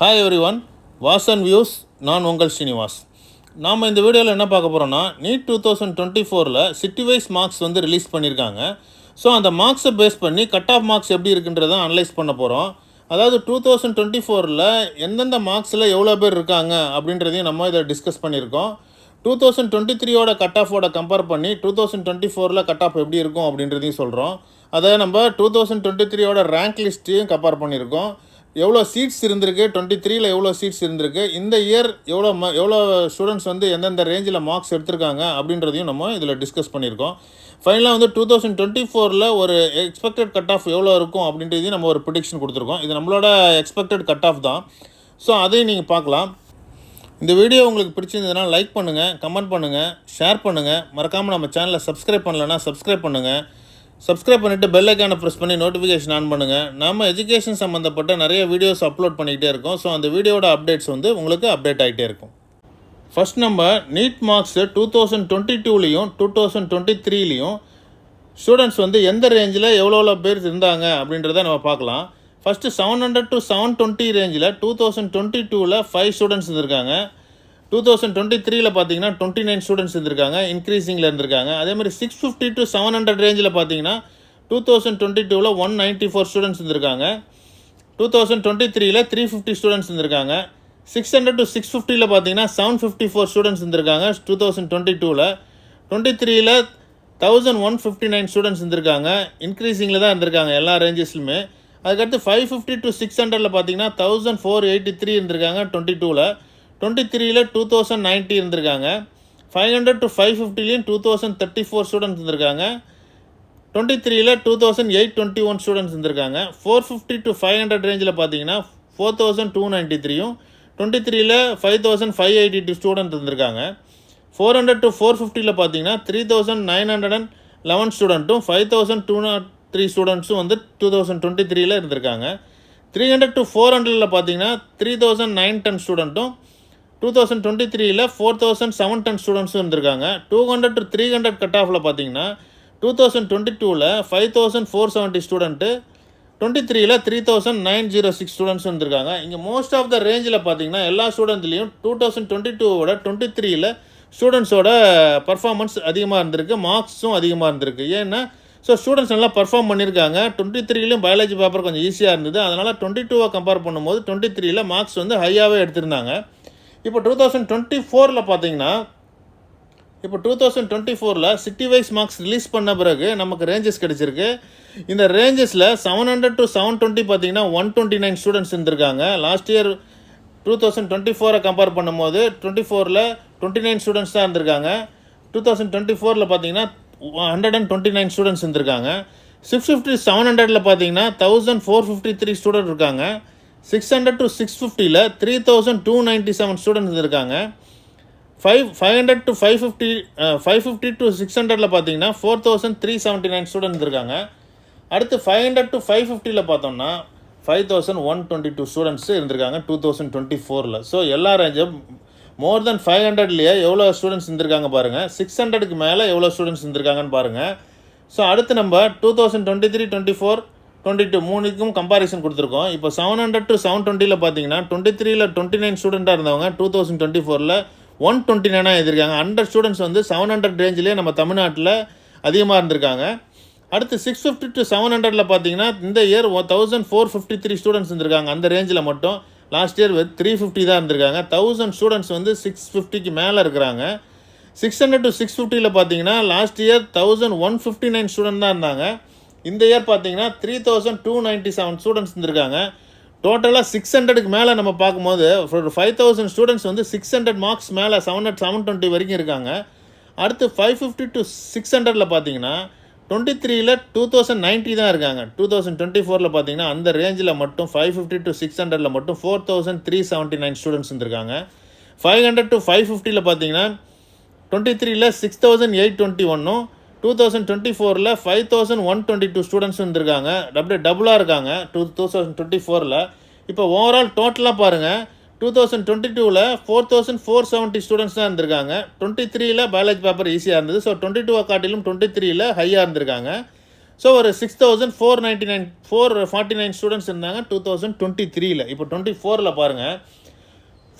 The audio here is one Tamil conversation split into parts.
ஹாய் எவ்ரி ஒன், வாஸ் அண்ட் வியூஸ். நான் உங்கள் ஸ்ரீனிவாஸ். நாம் இந்த வீடியோவில் என்ன பார்க்க போகிறோன்னா, NEET 2024 city wise marks release பண்ணியிருக்காங்க. ஸோ அந்த மார்க்ஸை பேஸ் பண்ணி கட் ஆஃப் மார்க்ஸ் எப்படி இருக்குன்றதை அனலைஸ் பண்ண போகிறோம். அதாவது 2024 எந்தெந்த மார்க்ஸில் எவ்வளோ பேர் இருக்காங்க அப்படின்றதையும் நம்ம இதை டிஸ்கஸ் பண்ணியிருக்கோம். 2023 கட் ஆஃபோட கம்பேர் பண்ணி 2024 கட் ஆஃப் எப்படி இருக்கும் அப்படின்றதையும் சொல்கிறோம். அதை நம்ம 2023 ரேங்க் லிஸ்ட்டையும் கம்பேர் பண்ணியிருக்கோம். எவ்வளோ சீட்ஸ் இருந்திருக்கு, 23 எவ்வளோ சீட்ஸ் இருந்திருக்கு, இந்த இயர் எவ்வளோ ஸ்டூடெண்ட்ஸ் எந்தெந்த ரேஞ்சில் மார்க்ஸ் எடுத்திருக்காங்க அப்படின்றதையும் நம்ம இதில் டிஸ்கஸ் பண்ணியிருக்கோம். ஃபைனலாக 2024 ஒரு எக்ஸ்பெக்டட் கட் ஆஃப் எவ்வளோ இருக்கும் அப்படின்றதையும் நம்ம ஒரு ப்ரிடிக்ஷன் கொடுத்துருக்கோம். இது நம்மளோட எக்ஸ்பெக்டட் கட் ஆஃப் தான். ஸோ அதையும் நீங்கள் பார்க்கலாம். இந்த வீடியோ உங்களுக்கு பிடிச்சிருந்ததுன்னா லைக் பண்ணுங்கள், கமெண்ட் பண்ணுங்கள், ஷேர் பண்ணுங்கள். மறக்காமல் நம்ம சேனலை சப்ஸ்கிரைப் பண்ணலைன்னா சப்ஸ்கிரைப் பண்ணுங்கள். சப்ஸ்கிரைப் பண்ணிவிட்டு பெல் ஐக்கானை ப்ரெஸ் பண்ணி நோட்டிஃபிகேஷன் ஆன் பண்ணுங்கள். நம்ம எஜுகேஷன் சம்மந்தப்பட்ட நிறைய வீடியோஸ் அப்லோட் பண்ணிக்கிட்டே இருக்கோம். ஸோ அந்த வீடியோட அப்டேட்ஸ் உங்களுக்கு அப்டேட் ஆகிட்டே இருக்கும். ஃபஸ்ட் நம்ம நீட் மார்க்ஸ் 2022 2023 ஸ்டூடெண்ட்ஸ் எந்த ரேஞ்சில் எவ்வளோ பேர் இருந்தாங்க அப்படின்றத நம்ம பார்க்கலாம். ஃபஸ்ட்டு 700 to 720 ரேஞ்சில் 2022 5 ஸ்டூடெண்ட்ஸ் இருந்திருக்காங்க. 2023 பார்த்தீங்கன்னா 29 ஸ்டூடெண்ட்ஸ் இருந்திருக்காங்க, இன்க்ரீஸிங்கில் இருந்திருக்காங்க. அதேமாதிரி 650 to 700 ரேஞ்சில் பார்த்தீங்கன்னா 2022 194 ஸ்டூடெண்ட்ஸ் இருந்திருக்காங்க. 2023 350 ஸ்டூடெண்ட்ஸ் இருந்திருக்காங்க. 600 to 650 பார்த்தீங்கன்னா 754 ஸ்டூடெண்ட்ஸ் இருந்திருக்காங்க. 2022 23 1159 ஸ்டூடெண்ட்ஸ் இருந்திருக்காங்க, இன்க்ரீஸிங்கில் தான் இருந்திருக்காங்க எல்லா ரேஞ்சஸ்லுமே. அதுக்கடுத்து 550 to 600 பார்த்தீங்கன்னா 1483 இருந்திருக்காங்க. 23 2090 இருந்திருக்காங்க. 500 to 550 2034 ஸ்டூடெண்ட்ஸ் இருந்திருக்காங்க. 23 2821 ஸ்டூடெண்ட்ஸ் இருந்திருக்காங்க. 450 to 500 ரேஞ்சில் பார்த்தீங்கன்னா 4293 23 5582 ஸ்டூடெண்ட் இருந்திருக்காங்க. 400 to 450 பார்த்தீங்கன்னா 3911 ஸ்டூடெண்ட்டும் 5203 ஸ்டூடெண்ட்ஸும் 2023 இருந்திருக்காங்க. 300 to 400 பார்த்தீங்கன்னா 3910 ஸ்டூடெண்ட்டும் 2023 4710 ஸ்டூடெண்ட்ஸும் இருந்திருக்காங்க. 200 to 300 கட் ஆஃபில் பார்த்தீங்கன்னா 2022 5470 ஸ்டூடெண்ட்டு, 23 3906 ஸ்டூடெண்ட்ஸ் இருந்திருக்காங்க. இங்கே மோஸ்ட் ஆஃப் த ரேஞ்சில் பார்த்தீங்கன்னா எல்லா ஸ்டூடெண்ட்லேயும் 2022 23 ஸ்டூடெண்ட்ஸோட பர்ஃபார்மன்ஸ் அதிகமாக இருந்திருக்கு, மார்க்ஸும் அதிகமாக இருந்திருக்கு. ஏன்னா ஸோ ஸ்டூடெண்ட்ஸ் நல்லா பர்ஃபார்ம் பண்ணியிருக்காங்க. 23 பயாலஜி பேப்பர் கொஞ்சம் ஈஸியாக இருந்தது. அதனால் 22 கம்பேர் பண்ணும்போது 23 மார்க்ஸ் ஹையாகவே எடுத்திருந்தாங்க. இப்போ 2024 பார்த்தீங்கன்னா 2024 சிட்டி வைஸ் மார்க்ஸ் ரிலீஸ் பண்ண பிறகு நமக்கு ரேஞ்சஸ் கிடச்சிருக்கு. இந்த ரேஞ்சஸில் 700 to 720 பார்த்தீங்கன்னா 129 ஸ்டூடெண்ட்ஸ் இருந்திருக்காங்க. லாஸ்ட் இயர் 2024 கம்பேர் பண்ணும்போது 24 29 ஸ்டூடெண்ட்ஸ் தான் இருந்திருக்காங்க. 2024 பார்த்தீங்கன்னா 129 ஸ்டூடெண்ட்ஸ் இருந்திருக்காங்க. 650 700 பார்த்தீங்கன்னா 1453 ஸ்டூடெண்ட் இருக்காங்க. 600 to 650 3297 ஸ்டூடெண்ட்ஸ் இருந்திருக்காங்க. 500 to 550 to 600 பார்த்தீங்கன்னா 4379 ஸ்டூடெண்ட் இருக்காங்க. அடுத்து 500 to 550 பார்த்தோம்னா 5122 ஸ்டூடெண்ட்ஸ் இருந்திருக்காங்க 2024. ஸோ எல்லா ரேஞ்சும் மோர் தென் 500 எவ்வளோ ஸ்டூடெண்ட்ஸ் இருந்திருக்காங்க பாருங்கள். 600க்கு மேலே எவ்வளோ ஸ்டூடெண்ட்ஸ் இருந்திருக்காங்கன்னு பாருங்கள். ஸோ அடுத்து நம்ம 2023 24 22 மூணுக்கும் கம்பாரிசன் கொடுத்துருக்கோம். இப்போ 700 to 720 பார்த்தீங்கன்னா 23 29 ஸ்டூடெண்ட்டாக இருந்தவங்க 2024 129 எழுதியிருக்காங்க. 100 ஸ்டூடெண்ட்ஸ் 700 ரேஞ்சிலே நம்ம தமிழ்நாட்டில் அதிகமாக இருந்திருக்காங்க. அடுத்து 650 to 700 பார்த்தீங்கன்னா இந்த இயர் 1453 ஸ்டூடெண்ட்ஸ் இருந்திருக்காங்க. அந்த ரேஞ்சில் மட்டும் லாஸ்ட் இயர் 350 தான் இருந்திருக்காங்க. 1000 ஸ்டூடெண்ட்ஸ் 650க்கு மேலே இருக்கிறாங்க. 600 to 650 பார்த்தீங்கன்னா லாஸ்ட் இயர் 1159 ஸ்டூடெண்ட் தான் இருந்தாங்க. இந்த இயர் பார்த்தீங்கன்னா 3297 ஸ்டூடெண்ட்ஸ் இருந்திருக்காங்க. டோட்டலாக 600க்கு மேலே நம்ம பார்க்கும்போது ஒரு 5000 ஸ்டூடெண்ட்ஸ் 600 மார்க்ஸ் மேலே 700 720 வரைக்கும் இருக்காங்க. அடுத்து 550 to 600 பார்த்தீங்கன்னா 23 2090 தான் இருக்காங்க. 2024 பார்த்தீங்கன்னா அந்த ரேஞ்சில் மட்டும் 550 to 600 மட்டும் 4379 ஸ்டூடெண்ட்ஸ் இருந்திருக்காங்க. 500 to 550 பார்த்தீங்கன்னா 23 6821 2024 5122 ஸ்டூடெண்ட்ஸ் இருந்திருக்காங்க. அப்படியே டபுளாக இருக்காங்க 2024. இப்போ ஓவரால் டோட்டலாக பாருங்கள், 2022 4470 ஸ்டூடெண்ட்ஸ் தான் இருந்திருக்காங்க. 23 பயாலஜி பேப்பர் ஈஸியாக இருந்தது. ஸோ 22 காட்டிலும் 23 ஹையாக இருந்திருக்காங்க. ஸோ ஒரு 6,449 ஸ்டூடெண்ட்ஸ் இருந்தாங்க 2023. இப்போ 24ல் பாருங்கள்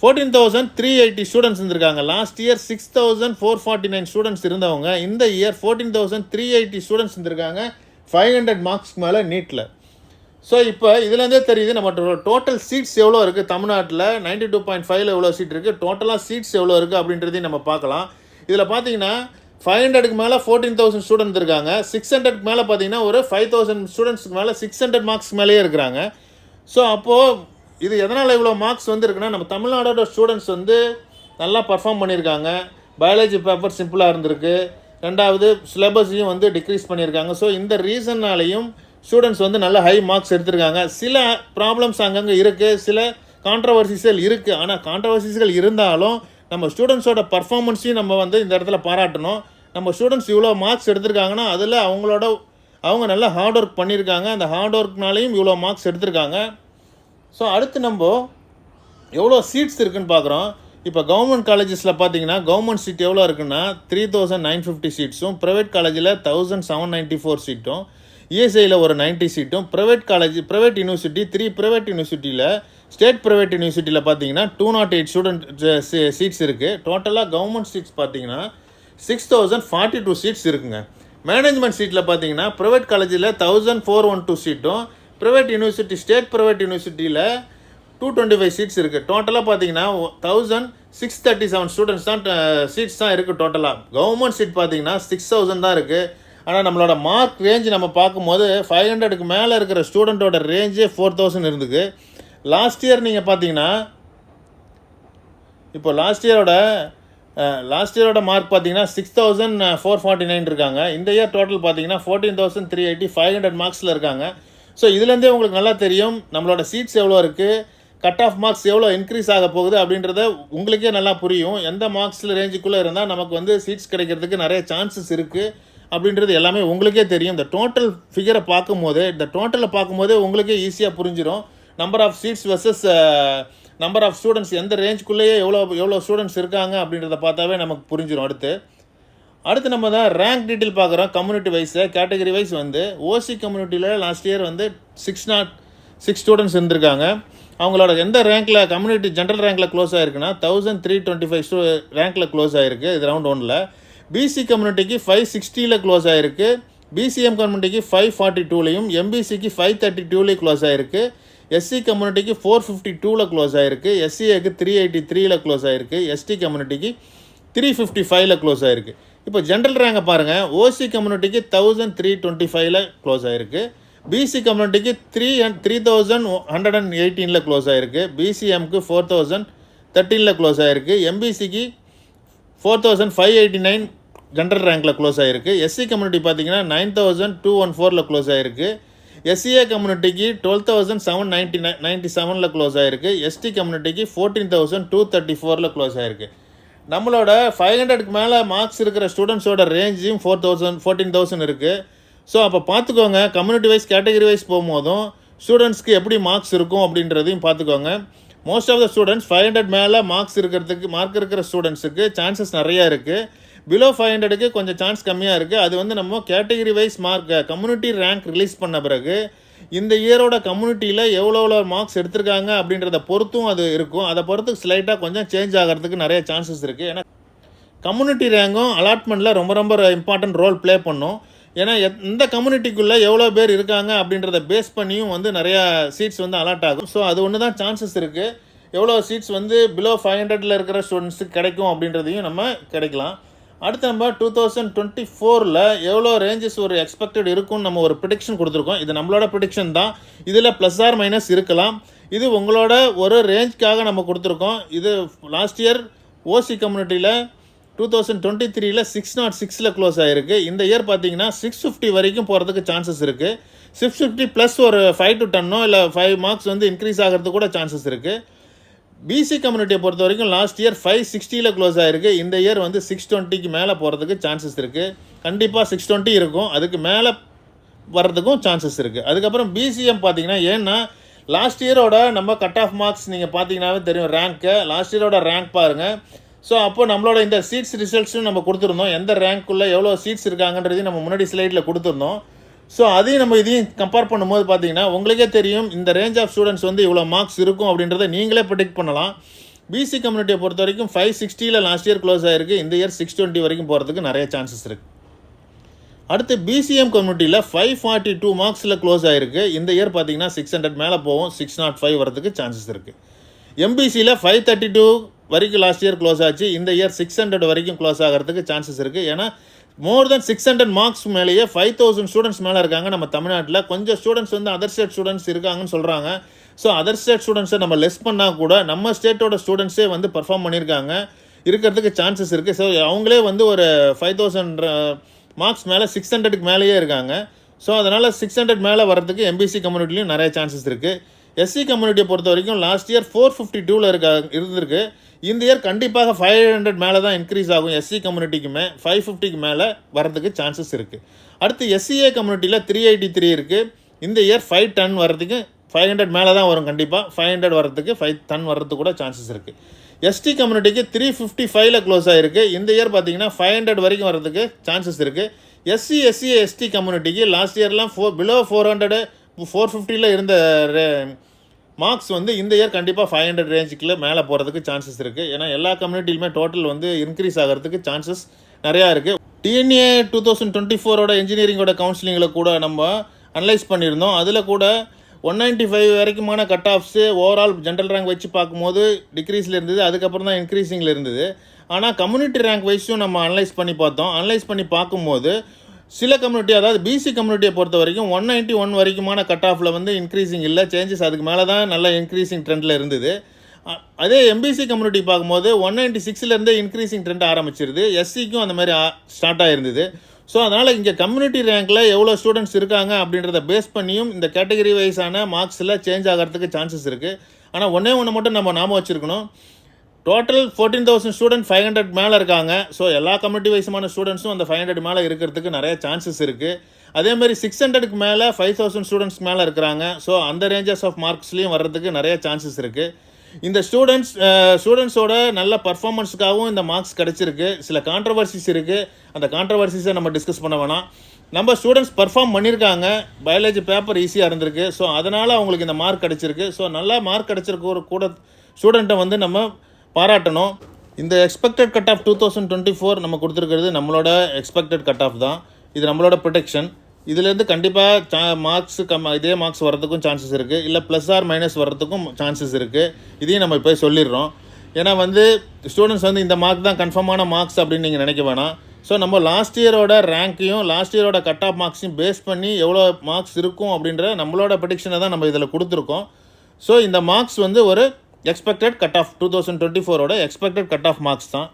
14,380 ஸ்டூடெண்ட்ஸ் இருந்திருக்காங்க. லாஸ்ட் இயர் 6,449 ஸ்டூடெண்ட்ஸ் இருந்தவங்க இந்த இயர் 14,380 ஸ்டூடெண்ட்ஸ் இருந்திருக்காங்க 500 மார்க்ஸ்க்கு மேலே நீட்டில். ஸோ இப்போ இதுலேருந்தே தெரியுது நம்ம டோட்டல் சீட்ஸ் எவ்வளோ இருக்குது தமிழ்நாட்டில். 92.5ல் எவ்வளோ சீட் இருக்குது, டோட்டலாக சீட்ஸ் எவ்வளோ இருக்குது அப்படின்றதையும் நம்ம பார்க்கலாம். இதில் பார்த்தீங்கன்னா 500க்கு மேலே 14,000 ஸ்டூடெண்ட்ஸ் இருக்காங்க. 600க்கு மேலே பார்த்தீங்கன்னா ஒரு 5,000 ஸ்டூடெண்ட்ஸ்க்கு மேலே 600 மார்க்ஸ் மேலேயே இருக்கிறாங்க. ஸோ அப்போது இது எதனால் இவ்வளோ மார்க்ஸ் வந்து இருக்குன்னா நம்ம தமிழ்நாடோட ஸ்டூடெண்ட்ஸ் வந்து நல்லா பர்ஃபார்ம் பண்ணியிருக்காங்க. பயாலஜி பேப்பர் சிம்பிளாக இருந்திருக்கு. ரெண்டாவது சிலபஸையும் வந்து டிக்ரீஸ் பண்ணியிருக்காங்க. ஸோ இந்த ரீசன்னாலையும் ஸ்டூடெண்ட்ஸ் வந்து நல்ல ஹை மார்க்ஸ் எடுத்திருக்காங்க. சில ப்ராப்ளம்ஸ் அங்கங்கே இருக்குது, சில கான்ட்ரவர்சிஸ்கள் இருக்குது. ஆனால் கான்ட்ரவர்சிஸ்கள் இருந்தாலும் நம்ம ஸ்டூடெண்ட்ஸோட பர்ஃபார்மன்ஸையும் நம்ம வந்து இந்த இடத்துல பாராட்டணும். நம்ம ஸ்டூடெண்ட்ஸ் இவ்வளோ மார்க்ஸ் எடுத்திருக்காங்கன்னா அதில் அவங்க நல்லா ஹார்ட் ஒர்க் பண்ணியிருக்காங்க. அந்த ஹார்ட் ஒர்க்னாலையும் இவ்வளோ மார்க்ஸ் எடுத்திருக்காங்க. ஸோ அடுத்து நம்ம எவ்வளோ சீட்ஸ் இருக்குதுன்னு பார்க்குறோம். இப்போ கவர்மெண்ட் காலேஜஸில் பார்த்தீங்கன்னா கவர்மெண்ட் சீட் எவ்வளோ இருக்குன்னா 3,950 சீட்ஸும், ப்ரைவேட் காலேஜில் 1,794 சீட்டும், இஎஸ்ஐயில் ஒரு 90 சீட்டும், ப்ரைவேட் யூனிவர்சிட்டி 3 ப்ரைவேட் யூனிவர்சிட்டியில், ஸ்டேட் ப்ரைவேட் யூனிவர்சிட்டியில் பார்த்தீங்கன்னா 208 ஸ்டூடெண்ட் சீட்ஸ் இருக்குது. டோட்டலாக கவர்மெண்ட் சீட்ஸ் பார்த்தீங்கன்னா 6,042 சீட்ஸ் இருக்குங்க. மேனேஜ்மெண்ட் சீட்டில் பார்த்தீங்கன்னா ப்ரைவேட் காலேஜில் 1,412 சீட்டும், ப்ரைவேட் யூனிவர்சிட்டி ஸ்டேட் ப்ரைவேட் யூனிவர்சிட்டியில் 225 சீட்ஸ் இருக்குது. டோட்டலாக பார்த்தீங்கன்னா 1,637 ஸ்டூடெண்ட்ஸ் தான் சீட்ஸ் தான் இருக்குது டோட்டலாக. கவர்மெண்ட் சீட் பார்த்தீங்கன்னா 6,000 தான் இருக்குது. ஆனால் நம்மளோட மார்க் ரேஞ்ச் நம்ம பார்க்கும்போது 500க்கு மேலே இருக்கிற ஸ்டூடெண்ட்டோட ரேஞ்சே 4,000 இருந்துக்கு. லாஸ்ட் இயர் நீங்கள் பார்த்தீங்கன்னா இப்போ லாஸ்ட் இயரோட மார்க் பார்த்தீங்கன்னா 6,449 இருக்காங்க. இந்த இயர் டோட்டல் பார்த்தீங்கன்னா 14,380 500 மார்க்ஸில் இருக்காங்க. ஸோ இதுலேருந்தே உங்களுக்கு நல்லா தெரியும் நம்மளோட சீட்ஸ் எவ்வளோ இருக்குது, கட் ஆஃப் மார்க்ஸ் எவ்வளோ இன்க்ரீஸ் ஆக போகுது அப்படின்றத உங்களுக்கே நல்லா புரியும். எந்த மார்க்ஸில் ரேஞ்சுக்குள்ளே இருந்தால் நமக்கு வந்து சீட்ஸ் கிடைக்கிறதுக்கு நிறைய சான்சஸ் இருக்குது அப்படின்றது எல்லாமே உங்களுக்கே தெரியும். இந்த டோட்டல் ஃபிகரை பார்க்கும்போதே உங்களுக்கே ஈஸியாக புரிஞ்சிடும். Number of seats versus number of students எந்த ரேஞ்சுக்குள்ளேயே எவ்வளோ ஸ்டூடெண்ட்ஸ் இருக்காங்க அப்படின்றத பார்த்தாவே நமக்கு புரிஞ்சிடும். அடுத்து நம்ம தான் ரேங்க் டீட்டெயில் பார்க்குறோம். கம்யூனிட்டி வைஸை கேட்டகரி வைஸ் வந்து ஓசி கம்யூனிட்டியில் லாஸ்ட் இயர் வந்து 606 ஸ்டூடெண்ட்ஸ் இருந்திருக்காங்க. அவங்களோட எந்த ரேங்க்கில் கம்யூனிட்டி ஜென்ரல் ரேங்க்கில் க்ளோஸ் ஆகிருக்குன்னா 1,325 ரேங்க்கில் க்ளோஸ் ஆகிருக்கு. இது ரவுண்ட் 1ல். பிசி கம்யூனிட்டிக்கு 560ல் க்ளோஸ் ஆகிருக்கு. பிசிஎம் கம்யூனிட்டிக்கு 542லையும், எம்பிசிக்கு 532லையும் க்ளோஸ் ஆகிருக்கு. எஸ்சி கம்யூனிட்டிக்கு 452ல் க்ளோஸ் ஆகிருக்கு. எஸ்சிஏக்கு 383ல் க்ளோஸ் ஆகிருக்கு. எஸ்டி கம்யூனிட்டிக்கு 355ல் க்ளோஸ் ஆகிருக்கு. இப்போ ஜென்ரல் ரேங்கை பாருங்கள். ஓசி கம்யூனிட்டிக்கு 1,325ல் க்ளோஸ் ஆகிருக்கு. பிசி கம்யூனிட்டிக்கு 3,118ல் க்ளோஸ் ஆகிருக்கு. பிசிஎம்க்கு 4,013ல் க்ளோஸ் ஆகிருக்கு. எம்பிசிக்கு 4,589 ஜென்ரல் ரேங்கில் க்ளோஸ் ஆகிருக்கு. எஸ்சி கம்யூனிட்டி பார்த்தீங்கன்னா 9,214ல் க்ளோஸ் ஆகிருக்கு. எஸ்சிஏ கம்யூனிட்டிக்கு 12,797ல் க்ளோஸ் ஆகிருக்கு. எஸ்டி கம்யூனிட்டிக்கு 14,234ல் க்ளோஸ் ஆகிருக்கு. நம்மளோட 500க்கு மேலே மார்க்ஸ் இருக்கிற ஸ்டூடெண்ட்ஸோட ரேஞ்சும் 14,000 இருக்குது. ஸோ அப்போ பார்த்துக்கோங்க, கம்யூனிட்டி வைஸ் கேட்டகரி வைஸ் போகும்போதும் ஸ்டூடெண்ட்ஸ்க்கு எப்படி மார்க்ஸ் இருக்கும் அப்படின்றதையும் பார்த்துக்கோங்க. மோஸ்ட் ஆஃப் த ஸ்டூடெண்ட்ஸ் 500 மேலே மார்க் இருக்கிற ஸ்டூடெண்ட்ஸுக்கு சான்சஸ் நிறையா இருக்குது. பிலோ 500க்கு கொஞ்சம் சான்ஸ் கம்மியாக இருக்குது. அது வந்து நம்ம category wise community rank release பண்ண பிறகு இந்த இயரோட கம்யூனிட்டியில் எவ்வளோ மார்க்ஸ் எடுத்திருக்காங்க அப்படின்றத பொறுத்தும் அது இருக்கும். அதை பொறுத்து ஸ்லைட்டாக கொஞ்சம் சேஞ்ச் ஆகிறதுக்கு நிறைய சான்சஸ் இருக்குது. ஏன்னா கம்யூனிட்டி ரேங்கும் அலாட்மெண்ட்டில் ரொம்ப இம்பார்ட்டன்ட் ரோல் ப்ளே பண்ணும். ஏன்னா இந்த கம்யூனிட்டிக்குள்ளே எவ்வளோ பேர் இருக்காங்க அப்படின்றத பேஸ் பண்ணியும் வந்து நிறையா சீட்ஸ் வந்து அலாட் ஆகும். ஸோ அது ஒன்று தான் சான்சஸ் இருக்குது. எவ்வளோ சீட்ஸ் வந்து பிலோ 500ல் இருக்கிற ஸ்டூடெண்ட்ஸுக்கு கிடைக்கும் அப்படின்றதையும் நம்ம கிடைக்கலாம். அடுத்து நம்ம 2024ல் எவ்வளோ ரேஞ்சஸ் ஒரு எக்ஸ்பெக்டட் இருக்கும்னு நம்ம ஒரு ப்ரிடிக்ஷன் கொடுத்துருக்கோம். இது நம்மளோட ப்ரிடிக்ஷன் தான். இதில் ப்ளஸ் ஆர் மைனஸ் இருக்கலாம். இது உங்களோட ஒரு ரேஞ்சுக்காக நம்ம கொடுத்துருக்கோம். இது லாஸ்ட் இயர் ஓசி கம்யூனிட்டியில் 2023ல் 606ல் க்ளோஸ் ஆகிருக்கு. இந்த இயர் பார்த்தீங்கன்னா 650 வரைக்கும் போகிறதுக்கு சான்சஸ் இருக்குது. 650 ப்ளஸ் ஒரு 5 to 10 இல்லை 5 மார்க்ஸ் வந்து இன்க்ரீஸ் ஆகிறதுக்கு கூட சான்சஸ் இருக்குது. பிசி கம்யூனிட்டியை பொறுத்த வரைக்கும் லாஸ்ட் இயர் 560ல் க்ளோஸ் ஆகிருக்கு. இந்த இயர் வந்து 620க்கு மேலே போகிறதுக்கு சான்சஸ் இருக்குது. கண்டிப்பாக 620 இருக்கும், அதுக்கு மேலே வர்றதுக்கும் சான்சஸ் இருக்குது. அதுக்கப்புறம் பிசிஎம் பார்த்தீங்கன்னா, ஏன்னா லாஸ்ட் இயரோட நம்ம கட் ஆஃப் மார்க்ஸ் நீங்கள் பார்த்தீங்கன்னாவே தெரியும் ரேங்க்கு. லாஸ்ட் இயரோட ரேங்க் பாருங்கள். ஸோ அப்போ நம்மளோட இந்த சீட்ஸ் ரிசல்ட்ஸும் நம்ம கொடுத்துருந்தோம். எந்த ரேங்க்குள்ளே எவ்வளோ சீட்ஸ் இருக்காங்கன்றதையும் நம்ம முன்னாடி ஸ்லைடில் கொடுத்துருந்தோம். ஸோ அதையும் நம்ம இதையும் கம்பேர் பண்ணும்போது பார்த்தீங்கன்னா உங்களுக்கே தெரியும் இந்த ரேஞ்ச் ஆஃப் ஸ்டூடெண்ட்ஸ் வந்து இவ்வளோ மார்க்ஸ் இருக்கும் அப்படின்றத நீங்களே ப்ரெடிக்ட் பண்ணலாம். பிசி கம்யூனிட்டியை பொறுத்த வரைக்கும் 560 லாஸ்ட் இயர் க்ளோஸ் ஆகிருக்கு. இந்த இயர் 620 வரைக்கும் போகிறதுக்கு நிறைய சான்சஸ் இருக்குது. அடுத்து பிசிஎம் கம்யூனிட்டியில் 542 மார்க்ஸில் க்ளோஸ் ஆகிருக்கு. இந்த இயர் பார்த்தீங்கன்னா 600 மேலே போகும், 605 வரதுக்கு சான்சஸ் இருக்குது. எம்பிசியில் 532 வரைக்கும் லாஸ்ட் இயர் க்ளோஸ் ஆச்சு. இந்த இயர் 600 வரைக்கும் க்ளோஸ் ஆகிறதுக்கு சான்சஸ் இருக்குது. ஏன்னா மோர் தென் 600 மார்க்ஸ் மேலேயே 5000 ஸ்டூடெண்ட்ஸ் மேலே இருக்காங்க நம்ம தமிழ்நாட்டில். கொஞ்சம் ஸ்டூடெண்ட்ஸ் வந்து அதர் ஸ்டேட் ஸ்டூடெண்ட்ஸ் இருக்காங்கன்னு சொல்கிறாங்க. ஸோ அதர் ஸ்டேட் ஸ்டூடெண்ட்ஸை நம்ம லெஸ் பண்ணால் கூட நம்ம ஸ்டேட்டோட ஸ்டூடெண்ட்ஸே வந்து பர்ஃபார்ம் பண்ணியிருக்காங்க, இருக்கிறதுக்கு சான்சஸ் இருக்குது. ஸோ அவங்களே வந்து ஒரு 5000 மார்க்ஸ் மேலே 600க்கு மேலேயே இருக்காங்க. ஸோ அதனால் 600 மேலே வரதுக்கு எம்பிசி கம்யூனிட்டிலையும் நிறைய சான்சஸ் இருக்குது. எஸ்சி கம்யூனிட்டியை பொறுத்த வரைக்கும் லாஸ்ட் இயர் 452 இருந்திருக்கு. இந்த இயர் கண்டிப்பாக 500 மேலே தான் இன்க்ரீஸ் ஆகும். எஸ்சி கம்யூனிட்டிக்குமே 550க்கு மேலே வரதுக்கு சான்சஸ் இருக்குது. அடுத்து எஸ்சிஏ கம்யூனிட்டியில் 383 இருக்குது. இந்த இயர் 510 வரதுக்கு 500 மேலே தான் வரும். கண்டிப்பாக 500 வரதுக்கு 510 வர்றதுக்கு கூட சான்சஸ் இருக்குது. எஸ்டி கம்யூனிட்டிக்கு 355 க்ளோஸ் ஆகிருக்கு. இந்த இயர் பார்த்தீங்கன்னா 500 வரைக்கும் வரதுக்கு சான்சஸ் இருக்குது. எஸ்சி எஸ்டி கம்யூனிட்டிக்கு லாஸ்ட் இயர்லாம் பிலோ 400 450 இருந்த மார்க்ஸ் வந்து இந்த இயர் கண்டிப்பாக 500 ரேஞ்சுக்குள்ளே மேலே போகிறதுக்கு சான்சஸ் இருக்குது. ஏன்னா எல்லா கம்யூனிட்டிலுமே டோட்டல் வந்து இன்க்ரீஸ் ஆகிறதுக்கு சான்சஸ் நிறையா இருக்குது. டிஎன்ஏ 2024 இன்ஜினியரிங்கோட கவுன்சிலிங்கில் கூட நம்ம அனலைஸ் பண்ணியிருந்தோம். அதில் கூட 195 வரைக்குமான cut offs overall general rank வச்சு பார்க்கும்போது டிக்ரீஸில் இருந்தது, அதுக்கப்புறம் தான் இன்க்ரீஸிங்கில் இருந்தது. ஆனால் கம்யூனிட்டி ரேங்க் வைஸும் நம்ம அனலைஸ் பண்ணி பார்த்தோம். அனலைஸ் பண்ணி பார்க்கும்போது சில கம்யூனிட்டி, அதாவது பிசி கம்யூனிட்டியை பொறுத்த வரைக்கும் 191 வரைக்குமான கட் ஆஃபில் வந்து இன்க்ரீஸிங் இல்லை, சேஞ்சஸ் அதுக்கு மேலே தான் நல்ல இன்க்ரீஸிங் ட்ரெண்டில் இருந்தது. அதே எம்பிசி கம்யூனிட்டி பார்க்கும்போது 196 இன்க்ரீஸிங் ட்ரெண்ட் ஆரம்பிச்சிருது. எஸ்சிக்கும் அந்த மாதிரி ஸ்டார்ட் ஆகிருந்தது. ஸோ அதனால் இங்கே கம்யூனிட்டி ரேங்கில் எவ்வளோ ஸ்டூடெண்ட்ஸ் இருக்காங்க அப்படின்றத பேஸ் பண்ணியும் இந்த கேட்டகரி வைஸான மார்க்ஸில் சேஞ்ச் ஆகிறதுக்கு சான்சஸ் இருக்குது. ஆனால் ஒன்று மட்டும் நம்ம ஞாபகம் வச்சுருக்கணும், டோட்டல் 14,000 ஸ்டூடெண்ட் 500 மேலே இருக்காங்க. ஸோ எல்லா கம்யூனிட்டி வைஸுமான ஸ்டூடெண்ட்ஸும் அந்த 500 மேலே இருக்கிறதுக்கு நிறைய சான்சஸ் இருக்குது. அதேமாதிரி 600க்கு மேலே 5,000 ஸ்டூடெண்ட்ஸ் மேலே இருக்கிறாங்க. ஸோ அந்த ரேஞ்சஸ் ஆஃப் மார்க்ஸ்லேயும் வர்றதுக்கு நிறைய சான்சஸ் இருக்குது. இந்த ஸ்டூடெண்ட்ஸோட நல்ல பர்ஃபார்மன்ஸுக்காகவும் இந்த மார்க்ஸ் கிடச்சிருக்கு. சில கான்ட்ரவர்சிஸ் இருக்குது, அந்த கான்ட்ரவர்சிஸை நம்ம டிஸ்கஸ் பண்ண வேணாம். நம்ம ஸ்டூடெண்ட்ஸ் பர்ஃபார்ம் பண்ணியிருக்காங்க, பயாலஜி பேப்பர் ஈஸியாக இருந்திருக்கு. ஸோ அதனால் அவங்களுக்கு இந்த மார்க் கிடச்சிருக்கு. ஸோ நல்லா மார்க் கிடச்சிருக்க கூட ஸ்டூடெண்ட்டை வந்து நம்ம பாராட்டணும். இந்த எக்ஸ்பெக்டட் கட் ஆஃப் 2024 நம்ம கொடுத்துருக்கிறது நம்மளோட எக்ஸ்பெக்டட் கட் ஆஃப் தான். இது நம்மளோட ப்ரொடெக்ஷன். இதுலேருந்து கண்டிப்பாக மார்க்ஸு இதே மார்க்ஸ் வர்றதுக்கும் சான்சஸ் இருக்குது, இல்லை ப்ளஸ் ஆர் மைனஸ் வர்றதுக்கும் சான்சஸ் இருக்குது. இதையும் நம்ம இப்போ சொல்லிடுறோம். ஏன்னா வந்து ஸ்டூடெண்ட்ஸ் வந்து இந்த மார்க் தான் கன்ஃபார்மான மார்க்ஸ் அப்படின்னு நீங்கள் நினைக்க வேணாம். ஸோ நம்ம லாஸ்ட் இயரோட ரேங்க்கையும் லாஸ்ட் இயரோட கட் ஆஃப் மார்க்ஸையும் பேஸ் பண்ணி எவ்வளோ மார்க்ஸ் இருக்கும் அப்படின்ற நம்மளோட ப்ரெடிக்ஷனை தான் நம்ம இதில் கொடுத்துருக்கோம். ஸோ இந்த மார்க்ஸ் வந்து ஒரு expected cut off 2024 expected cut off marks தான்.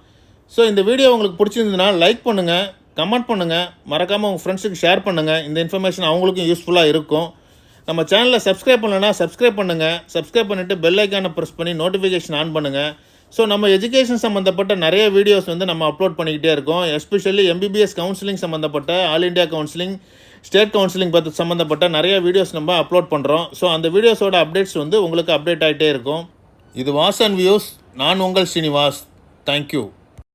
ஸோ இந்த வீடியோ உங்களுக்கு பிடிச்சிருந்ததுன்னா லைக் பண்ணுங்கள், கமெண்ட் பண்ணுங்கள், மறக்காமல் உங்கள் ஃப்ரெண்ட்ஸுக்கு ஷேர் பண்ணுங்கள். இந்த இன்ஃபர்மேஷன் அவங்களுக்கும் யூஸ்ஃபுல்லாக இருக்கும். நம்ம சேனலை சப்ஸ்கிரைப் பண்ணலைன்னா சப்ஸ்கிரைப் பண்ணுங்கள். சப்ஸ்கிரைப் பண்ணிவிட்டு பெல் ஐக்கானை ப்ரெஸ் பண்ணி நோட்டிஃபிகேஷன் ஆன் பண்ணுங்கள். ஸோ நம்ம எஜுகேஷன் சம்மந்தப்பட்ட நிறைய வீடியோஸ் வந்து நம்ம அப்லோட் பண்ணிக்கிட்டே இருக்கோம். எஸ்பெஷலி எம்பிபிஎஸ் கவுன்சிலிங் சம்மந்தப்பட்ட, all India counselling, state counselling பற்றி சம்மந்தப்பட்ட நிறைய வீடியோஸ் நம்ம அப்லோட் பண்ணுறோம். ஸோ அந்த வீடியோஸோட அப்டேட்ஸ் வந்து உங்களுக்கு அப்டேட் ஆகிட்டே இருக்கும். இது வாஸ் அண்ட் வியூஸ். நான் உங்கள் ஸ்ரீனிவாஸ். தேங்க்யூ.